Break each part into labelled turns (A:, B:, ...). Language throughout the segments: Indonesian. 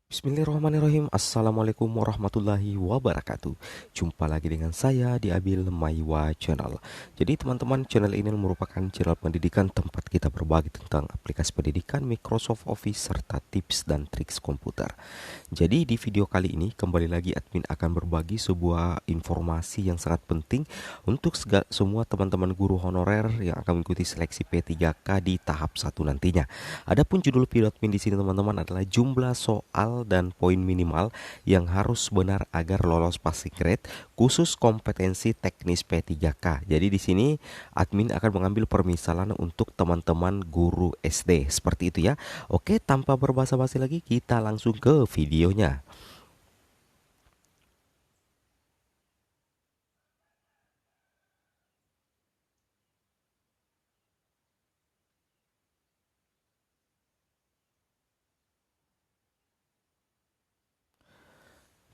A: Bismillahirrahmanirrahim. Assalamualaikum warahmatullahi wabarakatuh. Jumpa lagi dengan saya di Abil Maiwa Channel. Jadi teman-teman, channel ini merupakan channel pendidikan tempat kita berbagi tentang aplikasi pendidikan, Microsoft Office, serta tips dan triks komputer. Jadi di video kali ini kembali lagi admin akan berbagi sebuah informasi yang sangat penting untuk semua teman-teman guru honorer yang akan mengikuti seleksi P3K di tahap 1 nantinya. Adapun judul video admin di sini teman-teman adalah jumlah soal dan poin minimal yang harus benar agar lolos passing grade khusus kompetensi teknis P3K. Jadi di sini admin akan mengambil permisalan untuk teman-teman guru SD seperti itu ya. Oke, tanpa berbasa-basi lagi kita langsung ke videonya.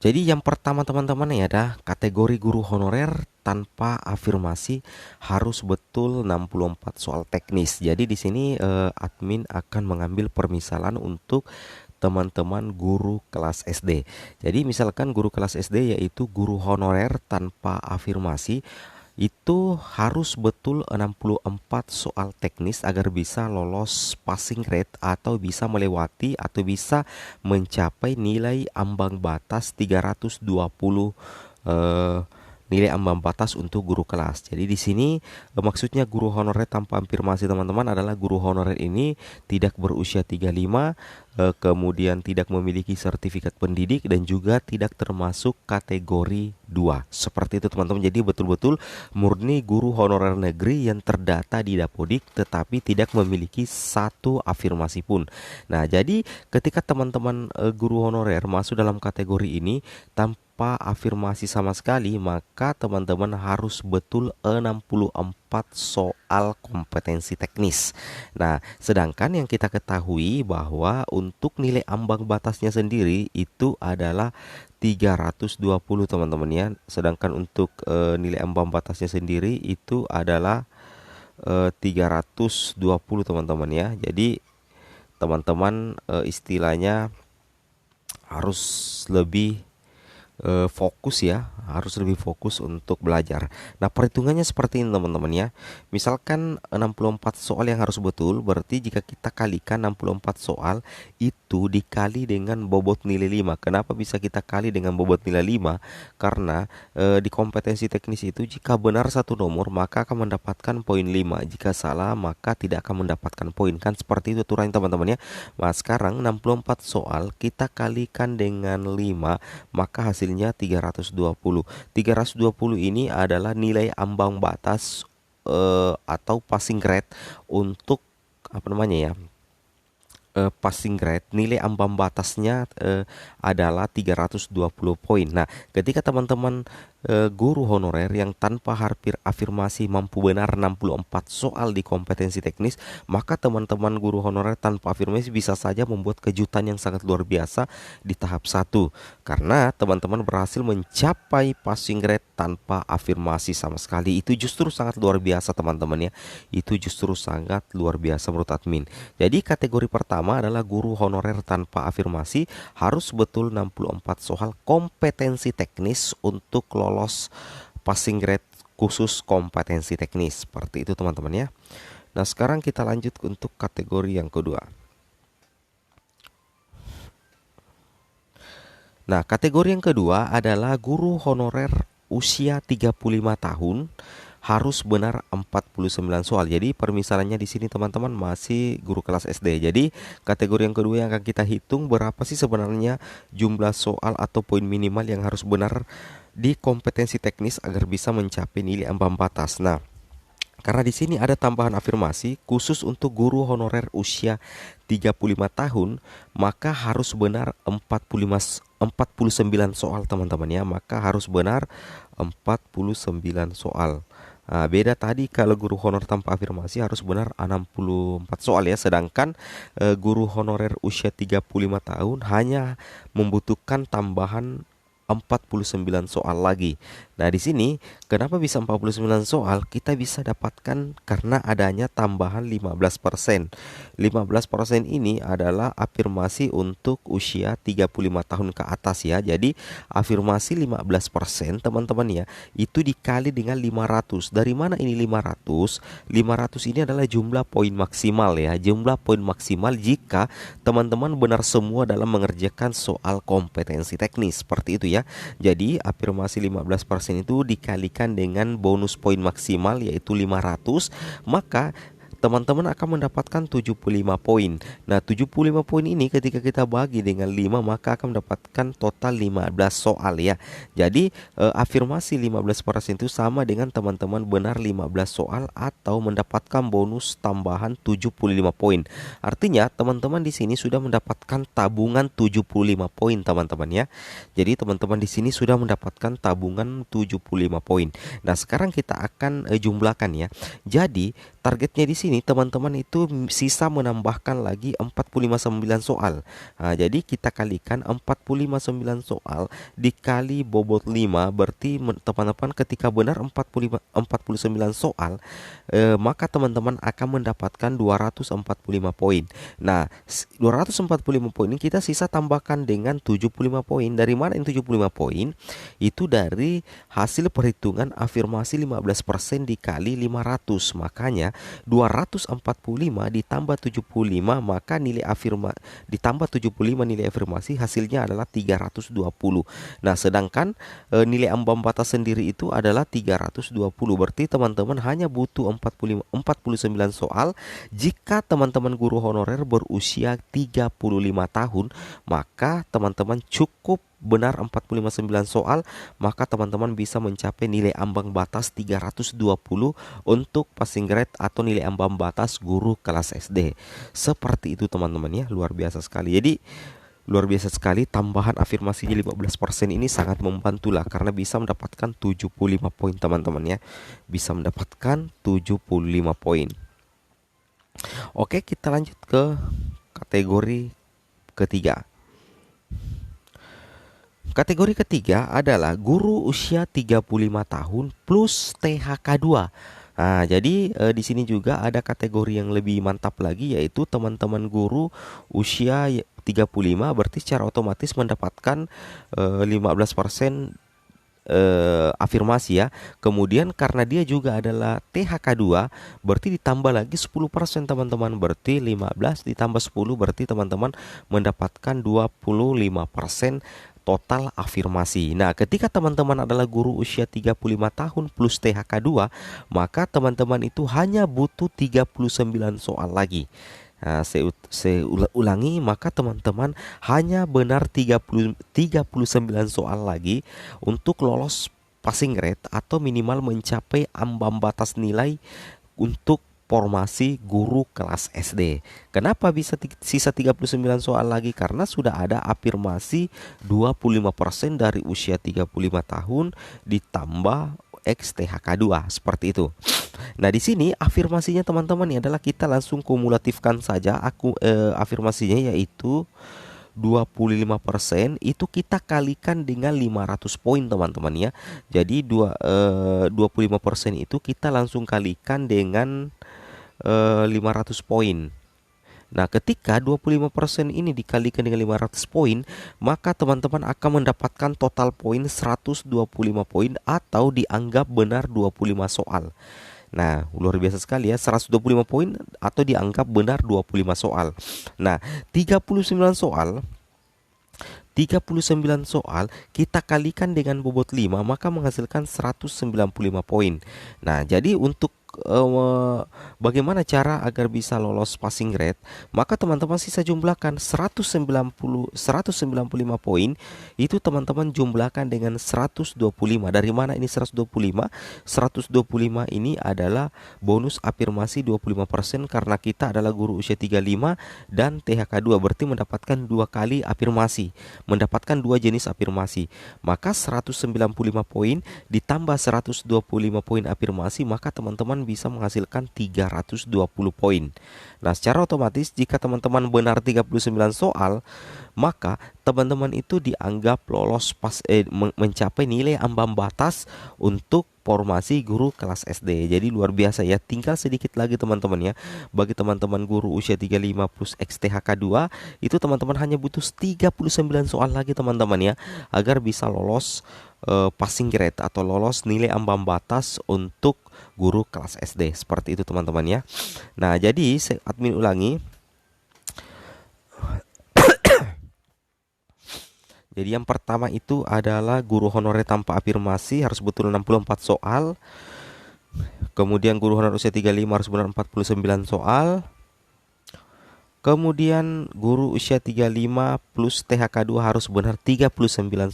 A: Jadi yang pertama teman-teman ya ada kategori guru honorer tanpa afirmasi harus betul 64 soal teknis. Jadi di sini admin akan mengambil permisalan untuk teman-teman guru kelas SD. Jadi misalkan guru kelas SD yaitu guru honorer tanpa afirmasi itu harus betul 64 soal teknis agar bisa lolos passing grade atau bisa melewati atau bisa mencapai nilai ambang batas 320 eh, nilai ambang batas untuk guru kelas. Jadi di sini maksudnya guru honorer tanpa afirmasi teman-teman adalah guru honorer ini tidak berusia 35, kemudian tidak memiliki sertifikat pendidik dan juga tidak termasuk kategori 2. Seperti itu teman-teman. Jadi betul-betul murni guru honorer negeri yang terdata di Dapodik tetapi tidak memiliki satu afirmasi pun. Nah, jadi ketika teman-teman guru honorer masuk dalam kategori ini tanpa afirmasi sama sekali, maka teman-teman harus betul 64 soal kompetensi teknis. Nah, sedangkan yang kita ketahui bahwa untuk nilai ambang batasnya sendiri itu adalah 320 teman-teman ya. Sedangkan untuk nilai ambang batasnya sendiri itu adalah 320 teman-teman ya. Jadi teman-teman istilahnya harus lebih fokus ya, harus lebih fokus untuk belajar. Nah, perhitungannya seperti ini teman-teman ya. Misalkan 64 soal yang harus betul, berarti jika kita kalikan 64 soal itu dikali dengan bobot nilai 5. Kenapa bisa kita kali dengan bobot nilai 5? Karena di kompetensi teknis itu jika benar satu nomor maka akan mendapatkan poin 5. Jika salah maka tidak akan mendapatkan poin. Kan seperti itu aturannya teman-teman ya. Nah, sekarang 64 soal kita kalikan dengan 5 maka hasilnya 320. 320 ini adalah nilai ambang batas atau passing grade untuk apa namanya ya? Passing grade nilai ambang batasnya adalah 320 poin. Nah, ketika teman-teman guru honorer yang tanpa afirmasi mampu benar 64 soal di kompetensi teknis, maka teman-teman guru honorer tanpa afirmasi bisa saja membuat kejutan yang sangat luar biasa di tahap 1 karena teman-teman berhasil mencapai passing grade tanpa afirmasi sama sekali. Itu justru sangat luar biasa teman-teman ya. Itu justru sangat luar biasa menurut admin. Jadi kategori pertama adalah guru honorer tanpa afirmasi harus betul 64 soal kompetensi teknis untuk lolos passing grade khusus kompetensi teknis. Seperti itu teman-teman ya. Nah, sekarang kita lanjut untuk kategori yang kedua. Nah, kategori yang kedua adalah guru honorer usia 35 tahun harus benar 49 soal. Jadi permisalannya di sini teman-teman masih guru kelas SD. Jadi kategori yang kedua yang akan kita hitung berapa sih sebenarnya jumlah soal atau poin minimal yang harus benar di kompetensi teknis agar bisa mencapai nilai ambang batas. Nah, karena di sini ada tambahan afirmasi khusus untuk guru honorer usia 35 tahun, maka harus benar 49 soal teman-teman ya. Maka harus benar 49 soal. Nah, beda tadi kalau guru honorer tanpa afirmasi harus benar 64 soal ya. Sedangkan guru honorer usia 35 tahun hanya membutuhkan tambahan 49 soal lagi. Nah, di sini kenapa bisa 49 soal? Kita bisa dapatkan karena adanya tambahan 15%. 15% ini adalah afirmasi untuk usia 35 tahun ke atas ya. Jadi afirmasi 15% teman-teman ya, itu dikali dengan 500. Dari mana ini 500? 500 ini adalah jumlah poin maksimal ya. Jumlah poin maksimal jika teman-teman benar semua dalam mengerjakan soal kompetensi teknis. Seperti itu ya. Jadi afirmasi 15% itu dikalikan dengan bonus poin maksimal yaitu 500, maka teman-teman akan mendapatkan 75 poin. Nah, 75 poin ini ketika kita bagi dengan 5 maka akan mendapatkan total 15 soal ya. Jadi afirmasi 15% itu sama dengan teman-teman benar 15 soal atau mendapatkan bonus tambahan 75 poin. Artinya teman-teman di sini sudah mendapatkan tabungan 75 poin teman-teman ya. Jadi teman-teman di sini sudah mendapatkan tabungan 75 poin. Nah, sekarang kita akan jumlahkan ya. Jadi targetnya di sini teman-teman itu sisa menambahkan lagi 45 soal. Nah, jadi kita kalikan 45 soal dikali bobot 5, berarti teman-teman ketika benar 49 soal, maka teman-teman akan mendapatkan 245 poin. Nah, 245 poin ini kita sisa tambahkan dengan 75 poin. Dari mana ini 75 poin? Itu dari hasil perhitungan afirmasi 15% dikali 500. Makanya 245 ditambah 75, maka nilai ditambah 75 nilai afirmasi hasilnya adalah 320. Nah, sedangkan nilai ambang batas sendiri itu adalah 320. Berarti teman-teman hanya butuh 49 soal. Jika teman-teman guru honorer berusia 35 tahun, maka teman-teman cukup benar 49 soal, maka teman-teman bisa mencapai nilai ambang batas 320 untuk passing grade atau nilai ambang batas guru kelas SD. Seperti itu teman-teman ya, luar biasa sekali. Jadi luar biasa sekali, tambahan afirmasinya 15% ini sangat membantu lah, karena bisa mendapatkan 75 poin teman-teman ya. Bisa mendapatkan 75 poin. Oke, kita lanjut ke kategori ketiga. Kategori ketiga adalah guru usia 35 tahun plus THK 2. Nah, jadi di sini juga ada kategori yang lebih mantap lagi, yaitu teman-teman guru usia 35 berarti secara otomatis mendapatkan 15% afirmasi ya. Kemudian karena dia juga adalah THK 2, berarti ditambah lagi 10% teman-teman. Berarti 15 ditambah 10 berarti teman-teman mendapatkan 25% total afirmasi. Nah, ketika teman-teman adalah guru usia 35 tahun plus THK 2, maka teman-teman itu hanya butuh 39 soal lagi. Nah, saya ulangi, maka teman-teman hanya benar 39 soal lagi untuk lolos passing grade atau minimal mencapai ambang batas nilai untuk formasi guru kelas SD. Kenapa bisa sisa 39 soal lagi? Karena sudah ada afirmasi 25% dari usia 35 tahun ditambah X THK 2, seperti itu. Nah, di sini afirmasinya teman-teman ini adalah kita langsung kumulatifkan saja. Afirmasinya yaitu 25% itu kita kalikan dengan 500 poin teman-teman ya. Jadi 25% itu kita langsung kalikan dengan 500 poin. Nah, ketika 25% ini dikalikan dengan 500 poin, maka teman-teman akan mendapatkan total poin 125 poin atau dianggap benar 25 soal. Nah, luar biasa sekali ya, 125 poin atau dianggap benar 25 soal. Nah, 39 soal kita kalikan dengan bobot 5, maka menghasilkan 195 poin. Nah, jadi untuk bagaimana cara agar bisa lolos passing grade, maka teman-teman sisa jumlahkan 195 poin itu teman-teman jumlahkan dengan 125. Dari mana ini 125? 125 ini adalah bonus afirmasi 25% karena kita adalah guru usia 35 dan THK 2, berarti mendapatkan 2 kali afirmasi, mendapatkan 2 jenis afirmasi. Maka 195 poin ditambah 125 poin afirmasi, maka teman-teman teman-teman bisa menghasilkan 320 poin. Nah, secara otomatis jika teman-teman benar 39 soal, maka teman-teman itu dianggap lolos mencapai nilai ambang batas untuk formasi guru kelas SD. Jadi luar biasa ya. Tinggal sedikit lagi teman-teman ya. Bagi teman-teman guru usia 35 plus XTHK 2, itu teman-teman hanya butuh 39 soal lagi teman-teman ya, agar bisa lolos passing grade atau lolos nilai ambang batas untuk guru kelas SD. Seperti itu teman-teman ya. Nah, jadi admin ulangi. Jadi yang pertama itu adalah guru honorer tanpa afirmasi harus betul 64 soal. Kemudian guru honorer usia 35 harus benar 49 soal. Kemudian guru usia 35 plus THK 2 harus benar 39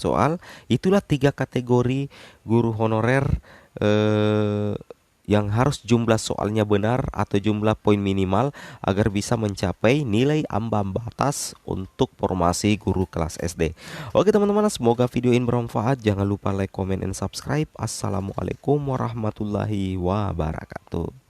A: soal. Itulah 3 kategori guru honorer yang harus jumlah soalnya benar atau jumlah poin minimal agar bisa mencapai nilai ambang batas untuk formasi guru kelas SD. Oke teman-teman, semoga video ini bermanfaat. Jangan lupa like, comment, and subscribe. Assalamualaikum warahmatullahi wabarakatuh.